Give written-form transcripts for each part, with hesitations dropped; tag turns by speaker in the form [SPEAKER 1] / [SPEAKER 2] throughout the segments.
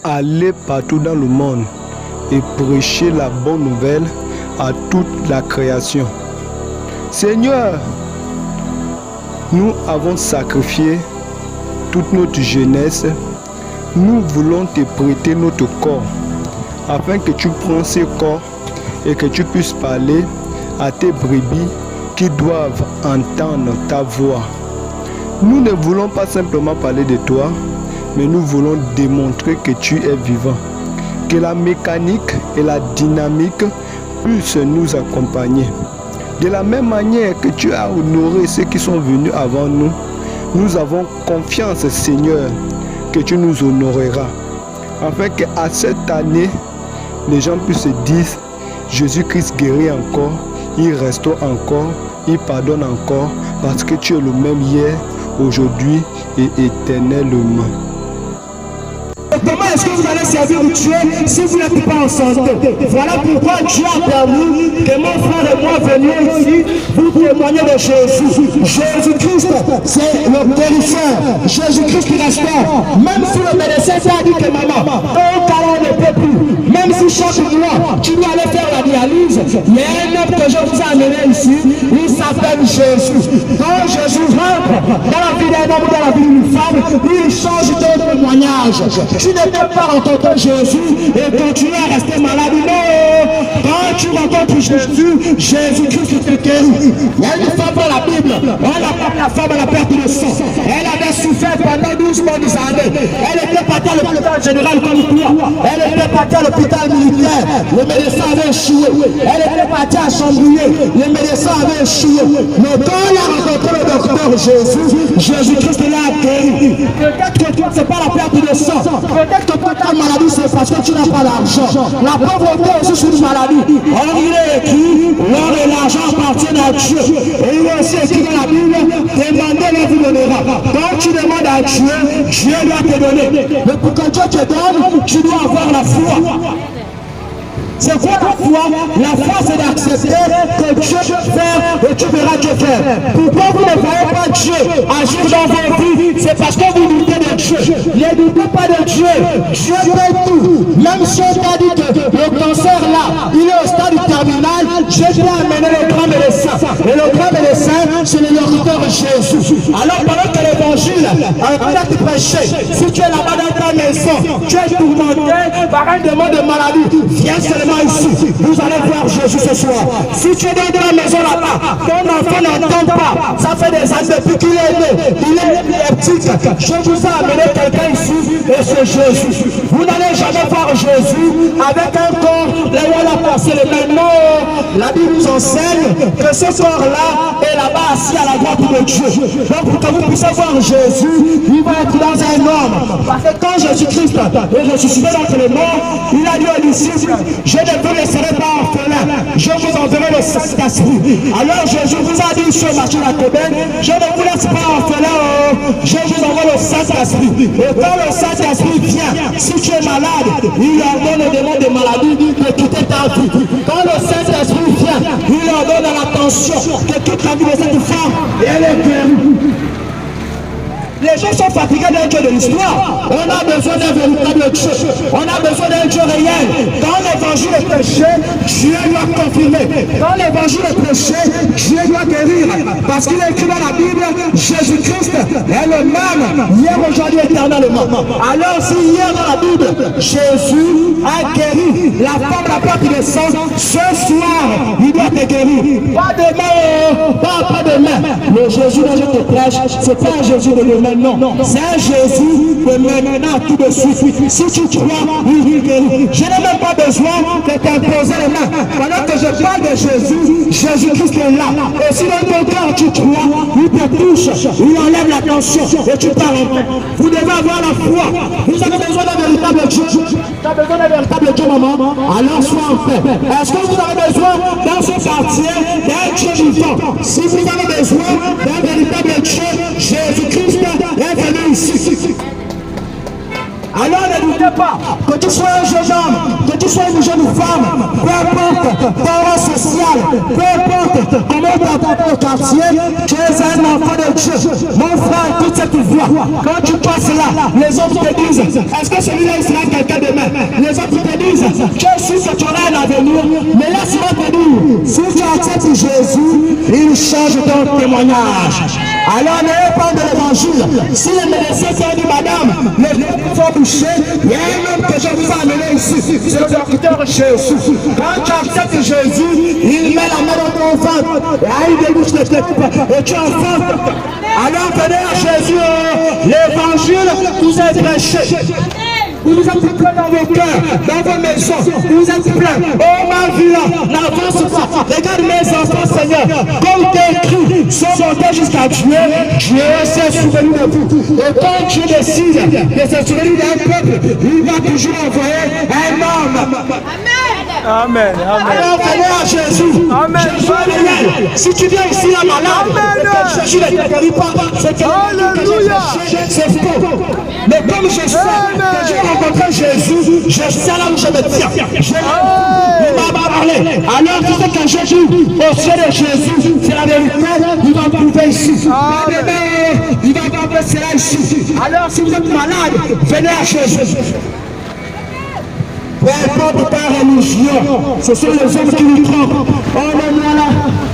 [SPEAKER 1] aller partout dans le monde et prêcher la bonne nouvelle à toute la création. Seigneur, nous avons sacrifié toute notre jeunesse. Nous voulons te prêter notre corps afin que tu prends ce corps et que tu puisses parler à tes brebis qui doivent entendre ta voix. Nous ne voulons pas simplement parler de toi, mais nous voulons démontrer que tu es vivant. Que la mécanique et la dynamique puissent nous accompagner. De la même manière que tu as honoré ceux qui sont venus avant nous, nous avons confiance, Seigneur, que tu nous honoreras. Afin qu'à cette année, les gens puissent se dire, Jésus-Christ guérit encore, il restaure encore, il pardonne encore, parce que tu es le même hier, aujourd'hui et éternellement.
[SPEAKER 2] Comment est-ce que vous allez servir Dieu si vous n'êtes pas en santé? Voilà pourquoi Dieu a permis que mon frère et moi venions ici vous témoigner de Jésus. Jésus-Christ, c'est le guérisseur. Jésus-Christ qui restaure. Même si le médecin t'a dit que maman, ton talent ne peut plus, même si chaque mois tu dois aller faire la dialyse, il y a un homme que je vous ai amené ici, il s'appelle Jésus. Quand Jésus rentre dans la vie d'un homme ou dans la vie d'une femme, il change de témoignage. Tu ne peux pas rencontrer Jésus et continuer à rester malade. Non! Quand tu rencontres Jésus, Jésus-Christ te guérit. Il y a une femme dans la Bible, on appelle la femme à la perte de sang. Elle avait souffert pendant 12 bonnes années. Elle était partie à l'hôpital général comme toi. Elle était partie à l'hôpital militaire. Le médecin avait échoué. Elle était partie à Chambouillet. Le médecin avait échoué. Mais quand elle a rencontré le docteur Jésus, Jésus-Christ l'a guéri. Peut-être que toi, ce n'est pas la perte de sang. Peut-être que toi, ta maladie, c'est parce que tu n'as pas d'argent. La pauvreté aussi, c'est une maladie. Or, il est écrit, l'or et l'argent appartiennent à Dieu. Et il est aussi écrit dans la Bible, demandez, il vous donnera. Quand tu demandes à Dieu, Dieu doit te donner. Mais pour que Dieu te donne, tu dois avoir la foi. C'est quoi la foi? La foi, c'est d'accepter que Dieu peut faire et tu verras Dieu faire. Pourquoi vous ne voyez pas Dieu agir dans vos vies? C'est parce que vous doutez de Dieu. Ne doutez pas de Dieu. Dieu fait tout. Même si on t'a dit que le cancer là, il est au stade terminal, Dieu t'a amené le grand médecin. Et le grand médecin, c'est le docteur Jésus. Alors pendant que l'évangile a été prêché, si tu es là-bas dans ta maison, tu es tourmenté par un démon de maladie, viens seulement ici, vous allez voir Jésus ce soir. Si tu es dans la maison là-bas, ton enfant n'entend pas, ça fait des années depuis qu'il est né, il est épileptique. Je vous ai amené quelqu'un ici et c'est Jésus. Vous n'allez jamais voir Jésus avec un corps là où on a passé les mains. Non, la Bible nous enseigne que ce corps-là est là-bas assis à la droite de Dieu. Donc pour que vous puissiez voir Jésus, il va être dans un homme. Parce que quand Jésus-Christ est ressuscité d'entre les morts, il a dit aux disciples, je ne vous laisserai pas orphelin, je vous enverrai le Saint-Esprit. Alors Jésus vous a dit sur Matthieu la Tobène, je ne vous laisse pas orphelin, je vous envoie le Saint-Esprit. Et quand le Saint-Esprit vient, si tu es malade, il ordonne au démon de maladie de quitter ta vie. Quand le Saint-Esprit vient, il ordonne à la tension que toute la vie de cette femme, et elle est guérie. Les gens sont fatigués d'un Dieu de l'histoire. On a besoin d'un véritable Dieu. On a besoin d'un Dieu réel. Quand l'évangile est prêché, Dieu doit confirmer. Quand l'évangile est prêché, Dieu doit guérir. Parce qu'il est écrit dans la Bible, Jésus-Christ est le même hier, aujourd'hui, éternellement. Alors si hier dans la Bible, Jésus a guéri la femme la perte de sang, ce soir, il doit te guérir. Pas demain, pas demain. Le Jésus dont je te prêche, c'est pas un Jésus de demain. Non, c'est un Jésus de maintenant tout de suite. Si tu crois, il guérit. Je n'ai même pas besoin de t'imposer les mains. Pendant que je parle de Jésus, Jésus-Christ est là. Et si dans ton cœur tu crois, il te touche, il enlève la tension et tu pars en paix. Vous devez avoir la foi. Vous avez besoin d'un véritable Dieu. Tu as besoin d'un véritable Dieu, maman. Alors sois en paix. Est-ce que vous avez besoin dans ce quartier d'un Dieu vivant? Si vous avez besoin d'un véritable Dieu, Jésus-Christ est venu ici. Alors ne doutez pas, que tu sois un jeune homme, que tu sois une jeune femme, peu importe ton rang social, peu importe comment tu entends au quartier, tu es un enfant de Dieu. Mon frère, écoute cette voix. Quand tu passes là, les autres te disent, est-ce que celui-là il sera quelqu'un? quelqu'un demain. Les autres te disent, je suis que tu auras un avenir, mais laisse-moi te dire, si tu acceptes Jésus, il change ton témoignage. Alors n'ayez pas de l'évangile. Si les médecins t'ont dit, madame, les lèvres sont bouchées, il y a un homme que je vous ai amené ici, c'est le docteur Jésus. Quand tu acceptes Jésus, il met la main dans ton ventre, et il débouche les têtes, et tu enfantes. Alors venez à Jésus, l'évangile vous est prêché. Vous êtes plein dans vos cœurs, dans vos maisons, vous êtes plein. Oh ma vie, n'avance pas. Regarde mes enfants, Seigneur, comme t'écris, sont montés jusqu'à Dieu, Dieu s'est souvenu de vous. Et quand Dieu décide de se souvenir d'un peuple, il va toujours envoyer un homme.
[SPEAKER 3] Amen. Amen.
[SPEAKER 2] Alors venez à Jésus.
[SPEAKER 3] Amen.
[SPEAKER 2] Jésus est réel. Si tu viens ici là malade, Jésus ne te guérit pas.
[SPEAKER 3] Alléluia.
[SPEAKER 2] C'est faux. Mais comme je sais que j'ai rencontré Jésus, je sais là où je me tiens. Il m'a parlé. Alors tout ce que j'ai dit au ciel de Jésus, c'est la vérité. Il va me prouver ici. Il va me prouver cela ici. Alors si vous êtes malade, venez à Jésus. Peu importe ta religion, ce sont les hommes qui nous trompent. Oh non, là,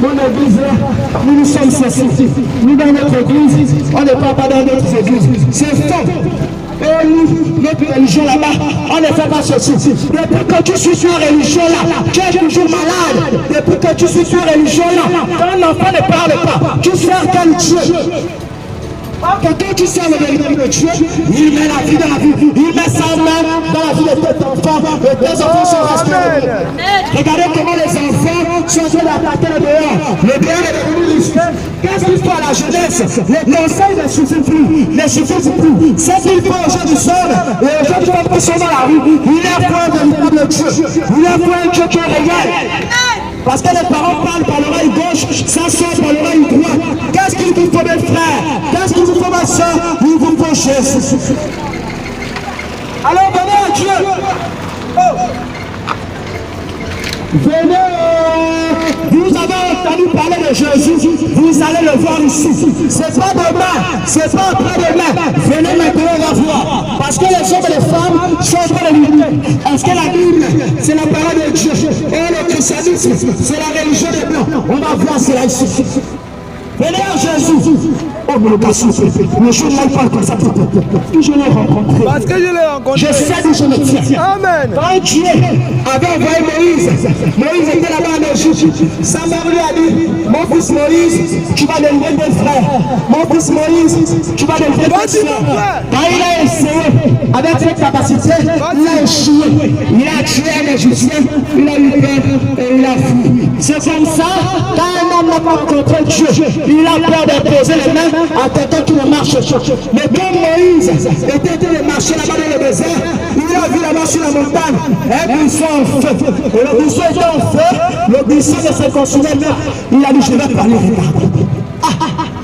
[SPEAKER 2] mon église là, nous sommes ceci. Nous dans notre église, on ne parle pas dans notre église. C'est faux. Et nous, notre religion là-bas, on ne fait pas ceci. Depuis que tu suis sur la religion là, tu es toujours malade. Depuis que tu suis sur la religion là, ton enfant ne parle pas. Tu sers quel Dieu? Que quand tu sers le véritable Dieu, il met la vie dans la vie, il met sa main dans la vie de tes enfants, et tes enfants sont restés. Regardez comment les enfants sont en train d'attaquer le dehors. Le dehors est devenu risqué. Qu'est-ce qu'il faut à la jeunesse? Les conseils ne suffisent plus, ne suffisent plus. C'est qu'il faut aux gens du sol, et aux gens du peuple qui sont dans la rue, il est pour un véritable Dieu. Il est pour un Dieu qui est réel. Parce que les parents parlent par l'oreille gauche, ça sort par l'oreille droite. Qu'est-ce qu'il vous faut, mes frères? Qu'est-ce qu'il vous faut, ma soeur? Il vous faut Jésus. Alors venez à Dieu. Oh. Venez. Vous avez entendu parler de Jésus, vous allez le voir ici. C'est pas demain, c'est pas après-demain. Venez maintenant, on va voir. Parce que les hommes et les femmes sont en train de lutter. Est-ce que la Bible, c'est la parole de Dieu? Et le christianisme, c'est la religion des Blancs. On va voir cela ici. Venez à Jésus. Oh, mais le gars souffle. Mais je ne pas comme ça. Je l'ai rencontré.
[SPEAKER 3] Parce que je l'ai rencontré.
[SPEAKER 2] Je sais d'où je me tiens.
[SPEAKER 3] Amen.
[SPEAKER 2] Quand Dieu avait envoyé Moïse, Moïse était là-bas en Égypte. Samarie lui a dit, mon fils Moïse, tu vas délivrer tes frères. Mon fils Moïse, tu vas délivrer tes frères. Quand il a essayé, avec cette capacité, il a échoué. Il a tué un Égyptien, il a eu peur et il a fui. C'est comme ça, quand un homme n'a pas rencontré Dieu, il a peur de poser les mains à quelqu'un qui ne marche pas. Mais comme Moïse était en train de marcher là-bas dans le désert, il a vu là-bas sur la montagne un buisson en feu. Et le buisson était en feu, le buisson ne se consumait pas. Il a dit, je vais parler, regarde.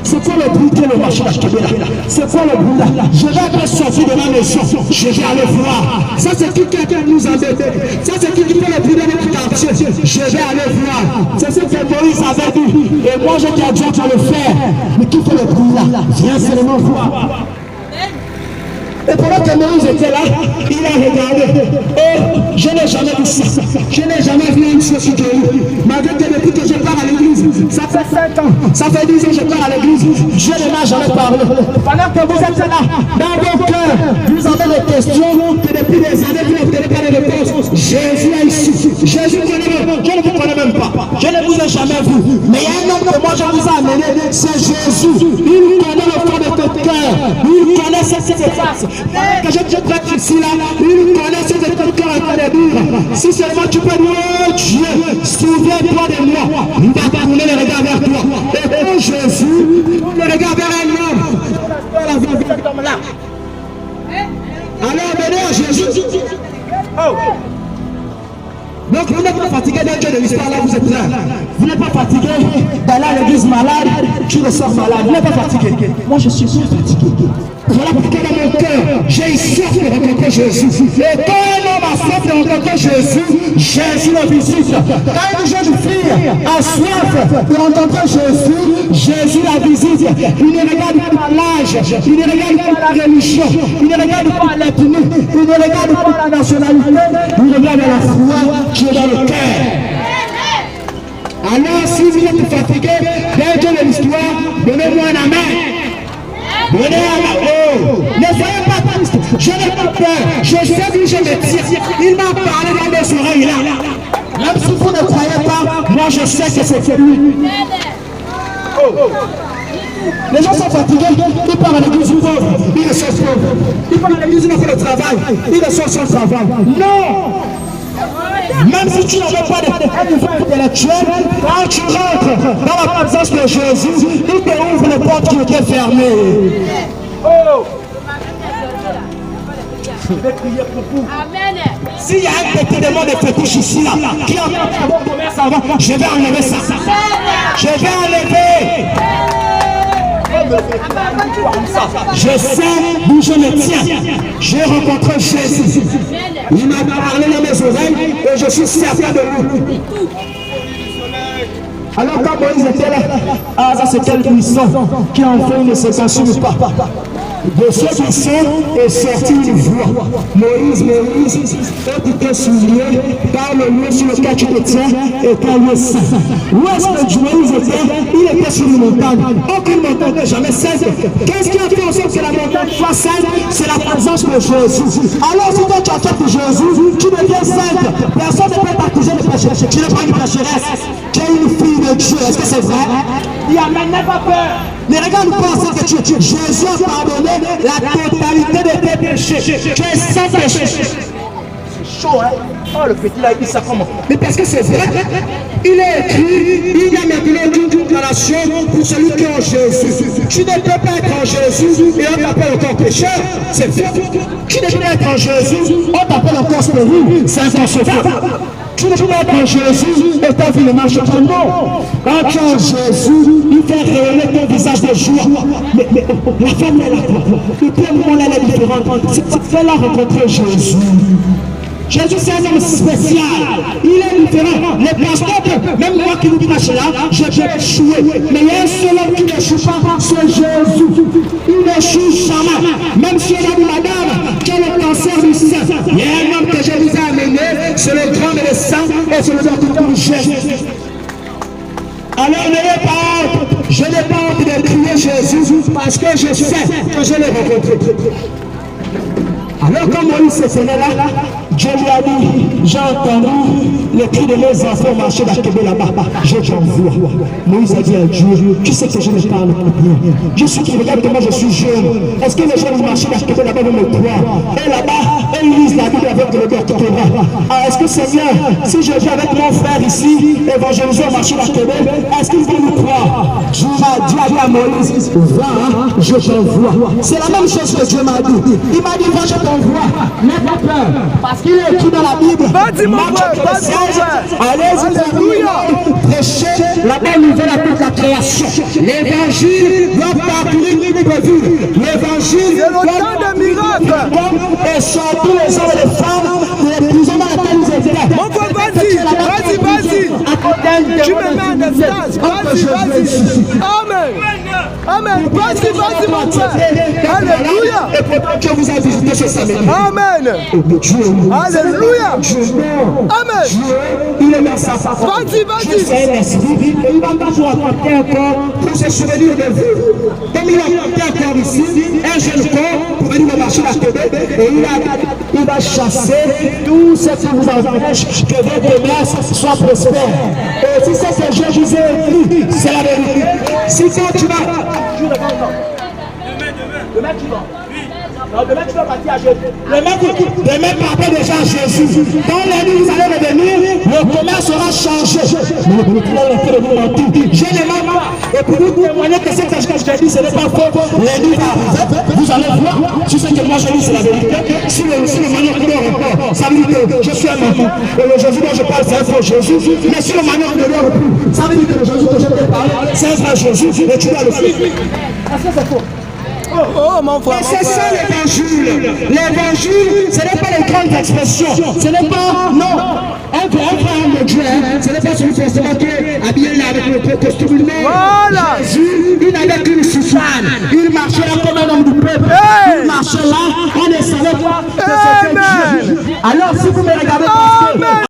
[SPEAKER 2] C'est quoi le bruit que le marché d'Achébé là? C'est quoi le bruit là? Je vais être sorti de ma maison, je vais aller voir. Ça c'est qui quelqu'un nous embête. Ça c'est qui fait le bruit dans notre quartier. Je vais aller voir. C'est ce que Moïse avait dit. Et moi je t'ai dit, tu vas le faire. Mais qui fait le bruit là? Viens seulement voir. Et pendant que Moïse était là, il a regardé. Oh, je n'ai jamais vu ça. Je n'ai jamais vu une chose qui est. Malgré que depuis que je pars à l'église, ça fait 7 ans, ça fait 10 ans que je pars à l'église, Dieu ne m'a jamais parlé. Pendant que vous êtes là, dans vos cœurs, vous avez des questions que depuis des années, vous n'obtenez pas de réponse. Jésus est ici. Jésus connaît, je ne vous connais même pas. Je ne vous ai jamais vu. Mais il y a un homme que moi je vous ai amené, c'est Jésus. Il connaît le fond de ton cœur. Il connaît ce qui se passe. Que je te traite ici là, il connaît ce que ton cœur est en train de dire. Si seulement tu peux dire, oh Dieu, souviens-toi de moi. Il va tourner le regard vers toi. Et pour Jésus, le regard vers un homme. La vie de cet homme-là. Alors venez à Jésus. Oh. Donc vous n'êtes pas fatigué d'un Dieu de l'histoire là, vous êtes là. Vous n'êtes pas fatigué d'aller à l'église malade, tu ressors malade. Vous n'êtes pas fatigué. Moi je suis fatigué. Voilà pourquoi dans mon cœur, j'ai soif de rencontrer Jésus. Et quand un homme a soif de rencontrer Jésus, Jésus le visite. Quand une jeune fille a soif de rencontrer Jésus, Jésus la visite. Il ne regarde pas l'âge, il ne regarde pas la religion, il ne regarde pas l'ethnie, il ne regarde pas la nationalité, il regarde la foi qui est dans le cœur. Alors, si vous êtes fatigué, bientôt de l'histoire, donnez-moi un amen. Donnez un amen. Ne soyez pas triste. Je n'ai pas peur. Je sais d'où je me tire. Il m'a parlé dans mes oreilles là. Même si vous ne croyez pas, moi je sais que c'est lui. Les gens sont fatigués, ils parlent à l'église pauvre, ils ne sont pauvres. Ils parlent à l'église, ils n'ont pas de travail, ils ne sont sans travail. Non! Même si tu n'avais pas de niveau intellectuel, quand tu rentres dans la présence de Jésus, il te ouvre les portes qui étaient fermées. Oh! Je vais prier pour vous. Amen. S'il y a un petit démon de fétiche ici, là, qui a un bon commerce avant, je vais enlever ça. Je vais enlever. Je sais d'où je me tiens. J'ai rencontré Jésus. Il m'a parlé dans mes oreilles et je suis certain de lui. Alors quand Moïse était là, ah ça c'est quel buisson qui en fait ne se consume pas. De ce buisson est sortie une voix. Moïse, est tes souliers par le lieu sur lequel tu te tiens est un lieu saint. Où est-ce que Moïse était? Il était sur une montagne. Aucune montagne n'est jamais sainte. Qu'est-ce qui a fait en sorte que la montagne soit sainte? C'est la présence de Jésus. Alors si toi tu acceptes Jésus, tu deviens sainte. Personne ne peut t'accuser de péché. Tu n'es pas une pécheresse. Tu es une fille de Dieu. Est-ce que c'est vrai? Il n'y a même pas peur. Mais regarde pas ce que tu es. Jésus a pardonné la totalité de tes péchés. Tu es sans péché. C'est chaud, hein? Oh, le petit là, il dit ça comment? Mais parce que c'est vrai. Il est écrit, il y a maintenant une déclaration pour celui qui est en Jésus. Tu ne peux pas être en Jésus et on t'appelle encore pécheur. C'est vrai. Tu ne peux pas être en Jésus, on t'appelle encore stérile. C'est inconcevable. Tu ne peux pas être en Jésus et ta vie ne marche pas. Non. Quand tu es en Jésus, il fait rayonner ton visage de joie. Mais la femme est là. Le premier elle est différente. C'est fait la rencontrer Jésus. Jésus c'est un homme spécial. Il est différent. Les pasteurs, même moi qui vous prêche là, je vais échouer. Mais il y a un seul homme qui n'échoue pas, c'est Jésus. Il n'échoue jamais. Même si on a dit madame, quel est le cancer du sein? Il y a un homme que je vous ai amené, c'est le grand médecin et c'est le docteur du chef. Alors n'ayez pas honte. Je n'ai pas honte de crier Jésus parce que je sais que je l'ai rencontré. Alors quand Moïse se tenait là, Dieu lui a dit, j'ai entendu les cris de mes enfants marcher d'Akébé là-bas. Je t'envoie. Moïse a dit à Dieu, tu sais que je ne parle pas bien. Je suis qui regarde comment je suis jeune. Est-ce que les gens qui marchent d'Akébé là-bas vont me croire? Et là-bas, ils lisent la Bible avec le doctorat. Ah, est-ce que Seigneur, si je viens avec mon frère ici, évangéliser au marché d'Akébé, est-ce qu'ils vont nous croire? Dieu m'a dit à Moïse, va, je t'envoie. C'est la même chose que Dieu m'a dit. Il m'a dit, va, je t'envoie. N'aie pas peur. Parce qu'il est écrit dans la Bible.
[SPEAKER 3] Vas-y mon frère, vas-y mon frère.
[SPEAKER 2] Allez-y, prêchez la bonne nouvelle à toute la création. L'évangile doit parcourir l'île de vie. L'évangile
[SPEAKER 3] doit parcourir des miracles.
[SPEAKER 2] Et surtout les hommes et les femmes, les prisons dans lesquelles ils étaient.
[SPEAKER 3] Mon frère, vas-y. Tu me mets en instance. Vas-y. Amen. Amen. Vas-y mon frère. Alléluia.
[SPEAKER 2] Et pourtant Dieu vous a visité ce samedi.
[SPEAKER 3] Amen. Alléluia. Amen.
[SPEAKER 2] Il est dans sa façon.
[SPEAKER 3] Vas-y.
[SPEAKER 2] C'est un esprit. Et il va pas vous raconter encore pour se souvenir de vous. Comme il a raconté encore ici, un jeune corps pour venir me marcher à Québec. Et il va chasser tout ce qui vous empêche que votre commerce soit prospère. Et si c'est ce que je vous ai dit, c'est la vérité. Si quand tu vas... Demain tu vas. Non, demain tu vas partir à Jésus. Demain partez déjà à Jésus. Dans la nuit, vous allez revenir, le commerce sera changé. J'ai les mains et pour vous témoigner que c'est ce que je dis, ce n'est pas faux. Les nuits va arriver, vous allez voir. Si ce que moi je dis, c'est la vérité. Si le manière de l'or encore, ça veut dire que je suis un enfant. Et le Jésus dont je parle, c'est un faux Jésus. Mais si le manière de l'or, ça veut dire que le Jésus dont je te parle, c'est un vrai Jésus. Et tu dois le suivre. Est-ce que c'est faux?
[SPEAKER 3] Oh, mon frère.
[SPEAKER 2] Et c'est ça l'évangile. L'évangile, ce n'est pas les grandes expressions. Ce n'est pas, non. Un frère de Dieu, ce n'est pas celui forcément qui est habillé là avec le costume humain.
[SPEAKER 3] Voilà.
[SPEAKER 2] Jésus, il n'avait qu'une soutane. Il marchait là comme un homme du peuple. Il marchait là, on ne savait pas que c'était Dieu. Alors si vous me